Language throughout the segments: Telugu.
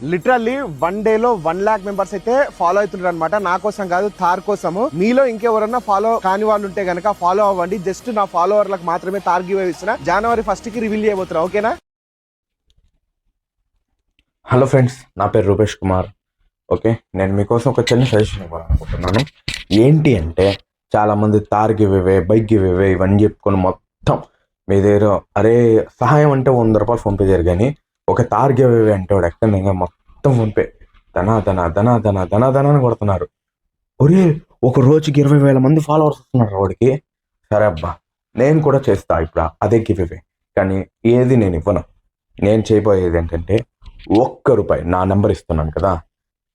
లిటరల్లీ 1 డే లో 1 lakh మెంబర్స్ అయితే ఫాలో అవుతుంటారు అనమాట. నా కోసం కాదు, థార్ కోసము. మీలో ఇంకెవరన్నా ఫాలో కాని వాళ్ళు ఉంటే గనక ఫాలో అవ్వండి. జస్ట్ నా ఫాలోవర్లకు మాత్రమే థార్ గివ్ అవే ఇస్తున్నా. January 1st కి రివీల్ చేయబోతున్నా. ఓకేనా? హలో ఫ్రెండ్స్, నా పేరు రూపేష్ కుమార్. ఓకే, నేను మీకోసం ఒక చిన్న సజెషన్ ఇవ్వాలనుకుంటున్నాను. ఏంటి అంటే, చాలామంది Thar give away, bike give away ఇవన్నీ చెప్పుకొని మొత్తం మీ దగ్గర అరే సహాయం అంటే 100 రూపాయలు ఫోన్పే చేయరు, కానీ ఒక థార్ గివ్ అవే అంటే వాడు ఎక్కడ మొత్తం ఫోన్పే ధనాన్ని కొడుతున్నారు. ఒరే, ఒక రోజుకి 20,000 మంది ఫాలోవర్స్ వస్తున్నారు వాడికి. సరే అబ్బా, నేను కూడా చేస్తా ఇప్పుడు అదే గివ్ అవే, కానీ ఏది నేను ఇవ్వను. నేను చేయబోయేది ఏంటంటే, ₹1 నా నెంబర్ ఇస్తున్నాను కదా,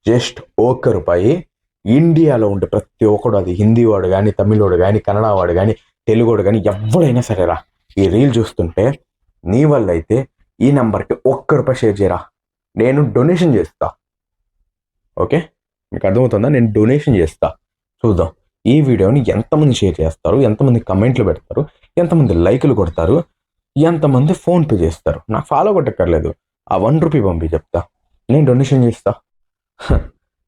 జస్ట్ ₹1 ఇండియాలో ఉండే ప్రతి ఒక్కడు, అది హిందీ వాడు కానీ, తమిళ వాడు కానీ, కన్నడ వాడు కానీ, తెలుగు వాడు కానీ, ఎవడైనా సరేరా, ఈ రీల్ చూస్తుంటే నీ వల్ల అయితే ఈ నెంబర్కి ₹1 షేర్ చేయరా, నేను డొనేషన్ చేస్తా. ఓకే, మీకు అర్థమవుతుందా? నేను డొనేషన్ చేస్తా. చూద్దాం ఈ వీడియోని ఎంతమంది షేర్ చేస్తారు, ఎంతమంది కమెంట్లు పెడతారు, ఎంతమంది లైకులు కొడతారు, ఎంతమంది ఫోన్పే చేస్తారు. నాకు ఫాలో కొట్టక్కర్లేదు, ఆ ₹1 పంపి చెప్తా, నేను డొనేషన్ చేస్తా.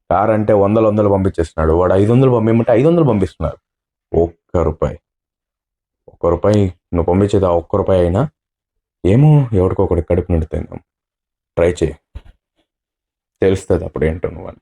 కార్ అంటే వందలు పంపించేస్తున్నాడు వాడు. 500 పంపించమంటే 500 పంపిస్తున్నారు. ₹1 నువ్వు పంపించేది ఆ ₹1 అయినా ఏమో ఎవరికొకటి కడుపు నిండుతుందాం. ట్రై చేయి, తెలుస్తుంది అప్పుడు ఏంటో నువ్వు అని.